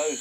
Hello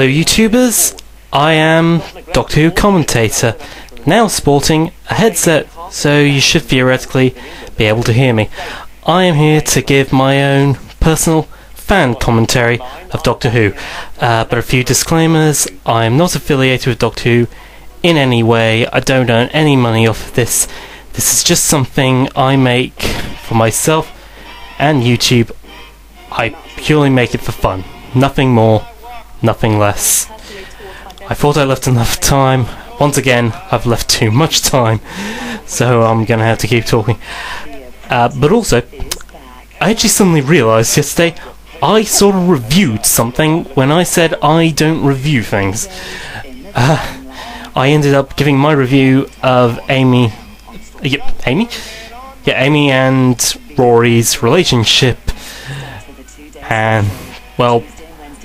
YouTubers, I am Doctor Who commentator, now sporting a headset, so you should theoretically be able to hear me. I am here to give my own personal fan commentary of Doctor Who, but a few disclaimers. I am not affiliated with Doctor Who in any way. I don't earn any money off of this. This is just something I make for myself and YouTube. I purely make it for fun. Nothing more, nothing less. I thought I left enough time. Once again, I've left too much time, so I'm gonna have to keep talking. But also, I actually suddenly realised yesterday I sort of reviewed something when I said I don't review things. I ended up giving my review of Amy and Rory's relationship, and, well,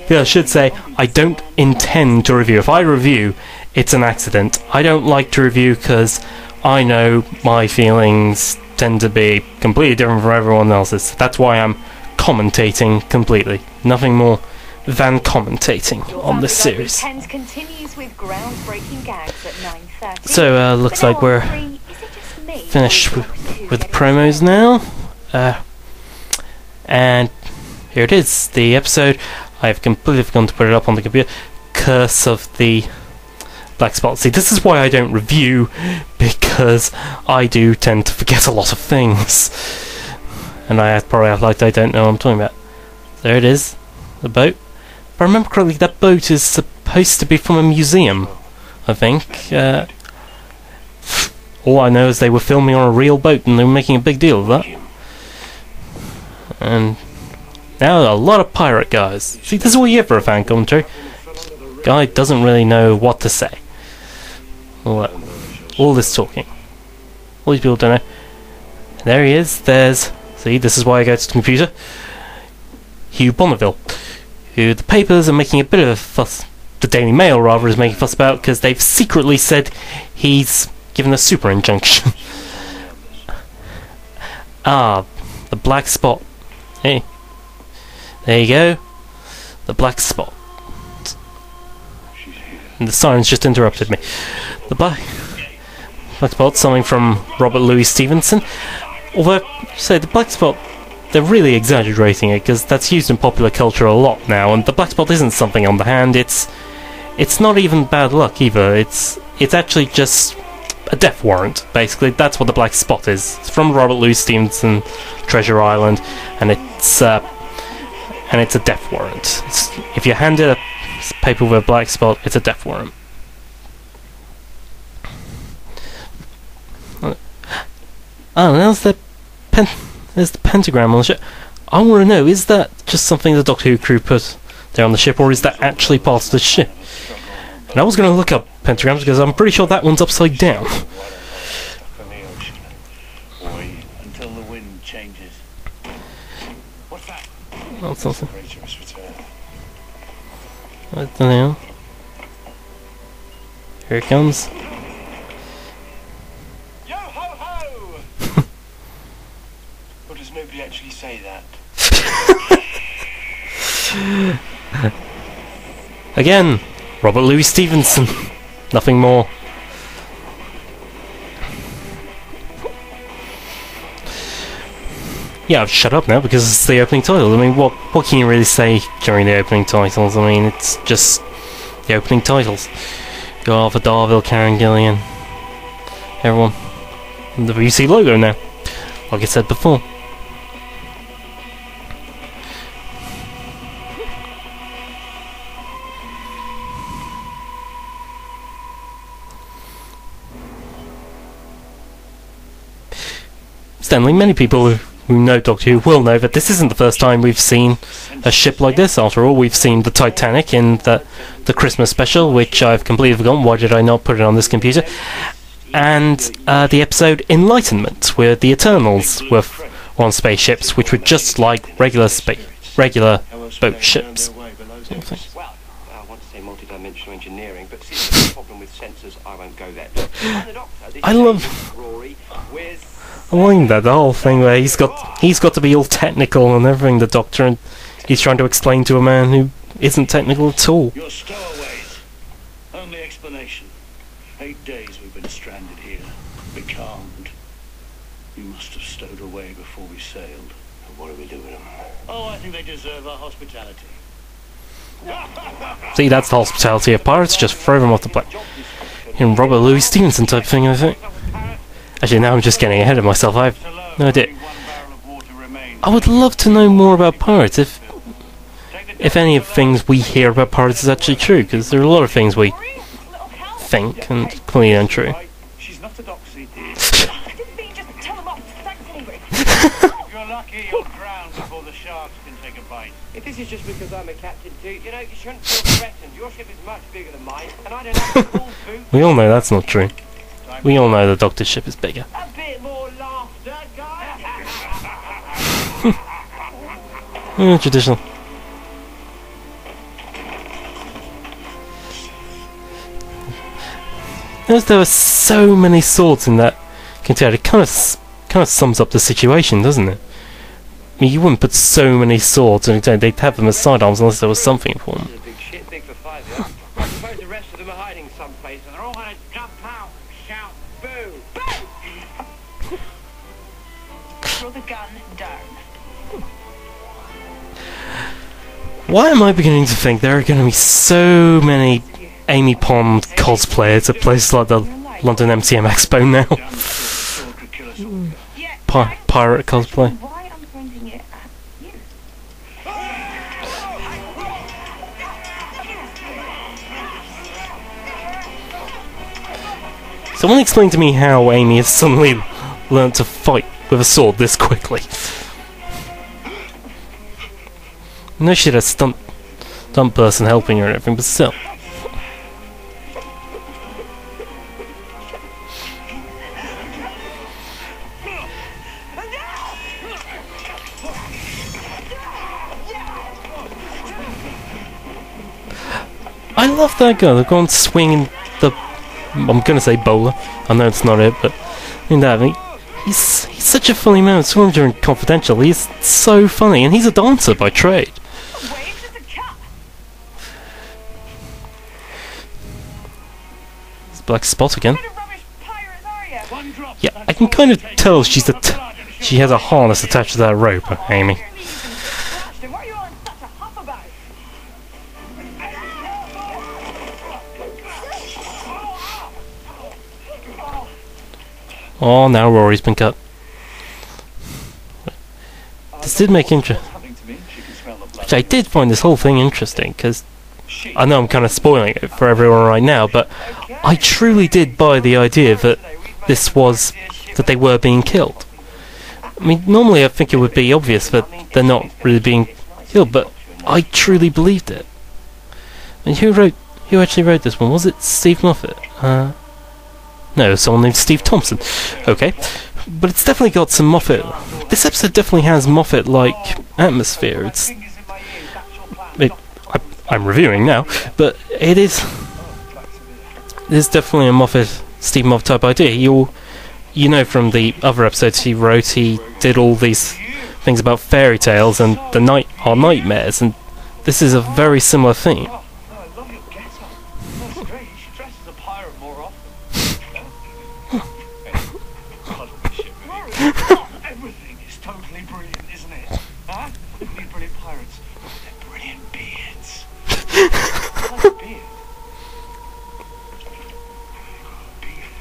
I should say, I don't intend to review. If I review, it's an accident. I don't like to review because I know my feelings tend to be completely different from everyone else's. That's why I'm commentating completely. Nothing more than commentating on this series. So, looks like we're finished with the promos now. And here it is, the episode. I have completely forgotten to put it up on the computer. Curse of the Black Spot. See, this is why I don't review, because I do tend to forget a lot of things. And I probably act like I don't know what I'm talking about. There it is, the boat. If I remember correctly, that boat is supposed to be from a museum, I think. All I know is they were filming on a real boat and they were making a big deal of that. And now a lot of pirate guys. See, this is what you get for a fan commentary. Guy doesn't really know what to say. All this talking. All these people don't know. There he is. See, this is why I go to the computer. Hugh Bonneville, who the papers are making a bit of a fuss. The Daily Mail, rather, is making a fuss about because they've secretly said he's given a super injunction. The Black Spot. Hey. There you go. The Black Spot. And the sirens just interrupted me. The Black Spot, something from Robert Louis Stevenson. Although, say, the Black Spot, they're really exaggerating it, because that's used in popular culture a lot now, and the Black Spot isn't something on the hand, it's not even bad luck either, it's actually just a death warrant, basically. That's what the Black Spot is. It's from Robert Louis Stevenson, Treasure Island, and it's a death warrant. If you hand it a paper with a black spot, it's a death warrant. Oh, there's the pentagram on the ship. I want to know, is that just something the Doctor Who crew put there on the ship, or is that actually part of the ship? And I was going to look up pentagrams because I'm pretty sure that one's upside down. Until the wind changes. What's that? That's something. I don't know. Here it comes. Yo ho ho! Or does nobody actually say that? Again, Robert Louis Stevenson. Nothing more. Yeah, I've shut up now because it's the opening title. I mean, what can you really say during the opening titles? I mean, it's just the opening titles. You got Arthur Darvill, Karen Gillian, everyone. And the VC logo now, like I said before. Stanley, many people who know Doctor Who will know that this isn't the first time we've seen a ship like this. After all, we've seen the Titanic in the Christmas special, which I've completely forgotten. Why did I not put it on this computer? And the episode Enlightenment, where the Eternals were on spaceships, which were just like regular boat ships. Sort of thing. multi-dimensional engineering, but since there's a problem with sensors, I won't go there. I'm the Doctor. This I is love... Rory. I like that, the whole thing where he's got to be all technical and everything, the Doctor, and he's trying to explain to a man who isn't technical at all. Your stowaways. Only explanation. 8 days we've been stranded here, becalmed. You must have stowed away before we sailed. What do we do with them? Oh, I think they deserve our hospitality. See, that's the hospitality of pirates, just throw them off the plane. In Robert Louis Stevenson type thing, I think. Actually, now I'm just getting ahead of myself, I have no idea. I would love to know more about pirates, if any of the things we hear about pirates is actually true, because there are a lot of things we think and completely untrue. She's not a doxy. I didn't mean just tell them off. Thanks anyway. If you're lucky, you'll drown before the sharks can take a bite. If this is just because I'm a captain too, you know, you shouldn't feel threatened. Your ship is much bigger than mine, and I don't have a full boot. We all know that's not true. We all know the Doctor's ship is bigger. A bit more laughter, guys. Traditional. Notice there are so many swords in that container. It kind of sums up the situation, doesn't it? I mean, you wouldn't put so many swords in a container. They'd have them as sidearms unless there was something for them. Big shit, big for 5, yeah? I suppose the rest of them are hiding someplace, and they're all gonna jump out and shout, boo! Boo! Throw the gun down. Why am I beginning to think there are going to be so many Amy Pond cosplayers at places like the London MCM Expo now? Pirate cosplay. Why I'm pointing it at you? Someone explain to me how Amy has suddenly learnt to fight with a sword this quickly. No, she had a stunt person helping her and everything, but still. I love that guy. They've gone swinging the... I'm gonna say bowler. I know it's not it, but... he's such a funny man. Saw him during Confidential. He's so funny, and he's a dancer by trade. It's Black Spot again. Yeah, I can kind of tell she has a harness attached to that rope, Amy. Oh, now Rory's been cut. This did make interest. Which I did find this whole thing interesting, because I know I'm kind of spoiling it for everyone right now, but I truly did buy the idea that that they were being killed. I mean, normally I think it would be obvious that they're not really being killed, but I truly believed it. I mean, who actually wrote this one? Was it Steve Moffat? No, someone named Steve Thompson. Okay. But it's definitely got some Moffat... This episode definitely has Moffat-like atmosphere. I'm reviewing now, but it is... There's definitely a Steve Moffat type idea. You know from the other episodes he wrote, he did all these things about fairy tales and our nightmares, and this is a very similar theme. Everything is totally brilliant, isn't it? Huh? We need brilliant pirates. They're brilliant beards. I like a beard.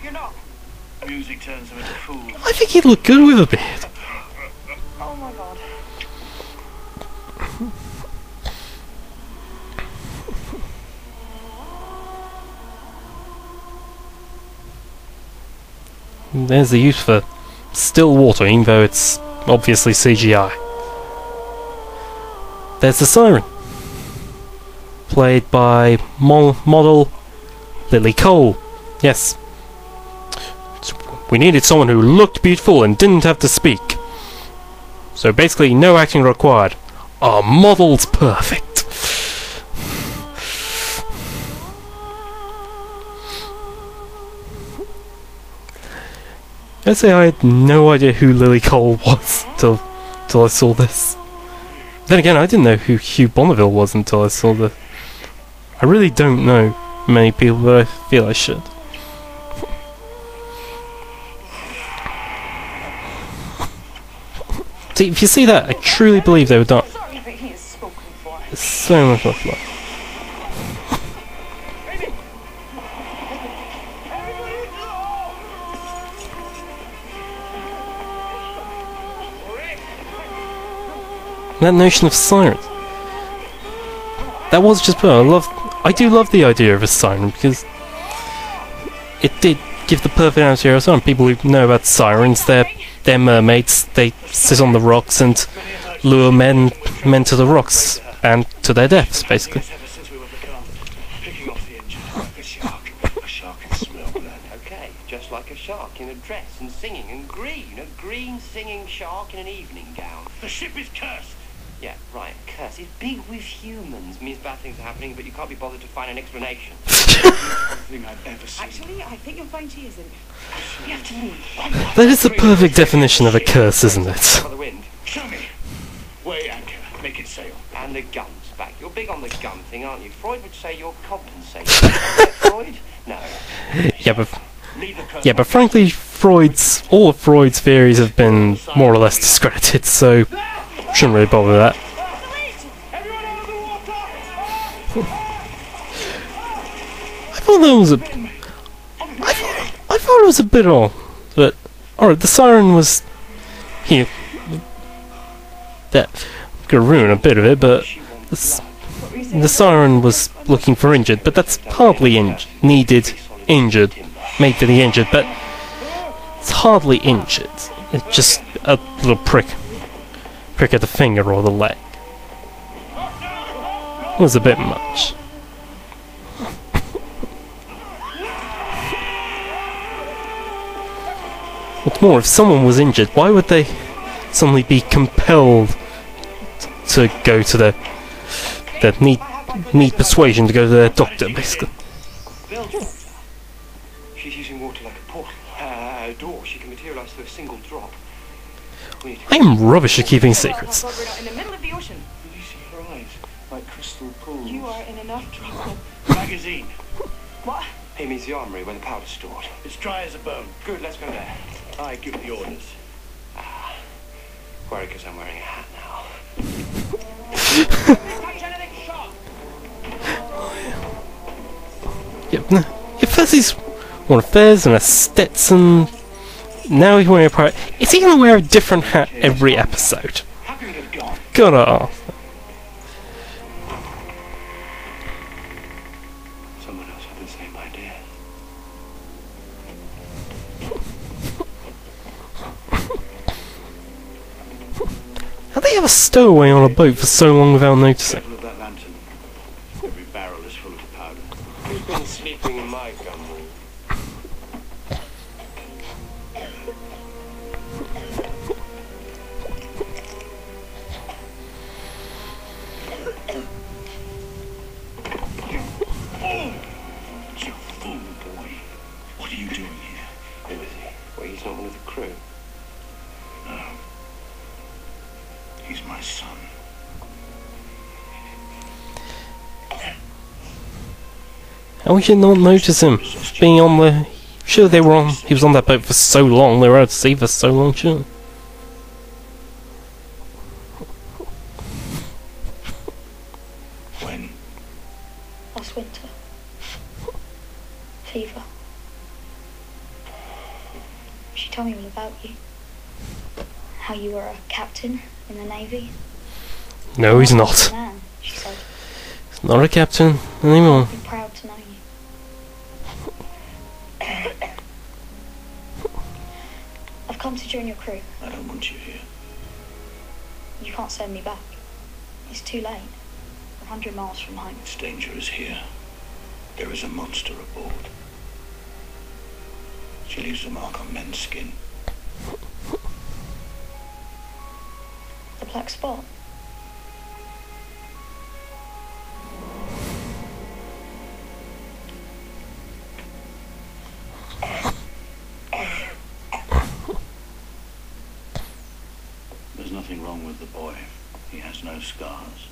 You're not. Music turns them into fools. I think he'd look good with a beard. Oh my god. There's the use for still water, even though it's obviously CGI. There's the siren, played by model Lily Cole. Yes, we needed someone who looked beautiful and didn't have to speak. So basically, no acting required. Our model's perfect. I say I had no idea who Lily Cole was till I saw this. Then again, I didn't know who Hugh Bonneville was until I saw this. I really don't know many people, but I feel I should. See, if you see that, I truly believe they were done. Sorry, but he is spoken for. There's so much more fun. That notion of sirens. That was just put. I do love the idea of a siren because it did give the perfect atmosphere of a siren. People who know about sirens, they're mermaids. They sit on the rocks and lure men to the rocks and to their deaths, basically. Ever since we were become picking off the engine like a shark. A shark can smell blood. Okay, just like a shark in a dress and singing and green. A green singing shark in an evening gown. The ship is cursed. Yeah, right, curse. It's big with humans. Means bad things are happening, but you can't be bothered to find an explanation. Everything I've ever seen. Actually, I think you'll find she isn't. We have to leave. That is the perfect definition of a curse, isn't it? For the wind. Show me. Weigh anchor. Make it sail. And the guns back. You're big on the gun thing, aren't you? Freud would say you're compensating. Freud? No. Yeah, but frankly, all of Freud's theories have been more or less discredited, so shouldn't really bother with that. I thought it was a bit odd, but alright, the siren was here. That I'm gonna ruin a bit of it, but the siren was looking for injured, but that's hardly injured, made to be injured, but it's hardly injured. It's just a little prick at the finger or the leg. It was a bit much. What's more, if someone was injured, why would they suddenly be compelled to go to their need persuasion to go to their doctor, basically? She's using water like a portal. A door. She can materialise through a single drop. I am rubbish at keeping secrets. We're not in the middle of the ocean. Will you see her eyes? Like crystal pools. You are in enough trouble. Magazine. What? He means the armory where the powder's stored. It's dry as a bone. Good, let's go there. I give the orders. Worried because I'm wearing a hat now. Yep. No. First he's worn a fez and a Stetson. Now he's wearing a pirate. Is he gonna wear a different hat every episode? How could it have gone? Gotta ask. Someone else had the same idea. How do they ever stow away on a boat for so long without noticing? Careful of that lantern. Every barrel is full of powder. Who's been sleeping in my gun room? You fool, boy. What are you doing here? Who is he? Well, he's not one of the crew. No. He's my son. How we should not notice him being on the... Sure, they were on... He was on that boat for so long. They were out to sea for so long, sure. When? Last winter. Fever. She told me all about you. How you were a captain in the Navy. No, he's not. Man, she said. He's not a captain anymore. I'm proud to know you. I've come to join your crew. I don't want you here. You can't send me back. It's too late. We're 100 miles from home. Its danger is here. There is a monster aboard. She leaves a mark on men's skin. The black spot. the boy. He has no scars.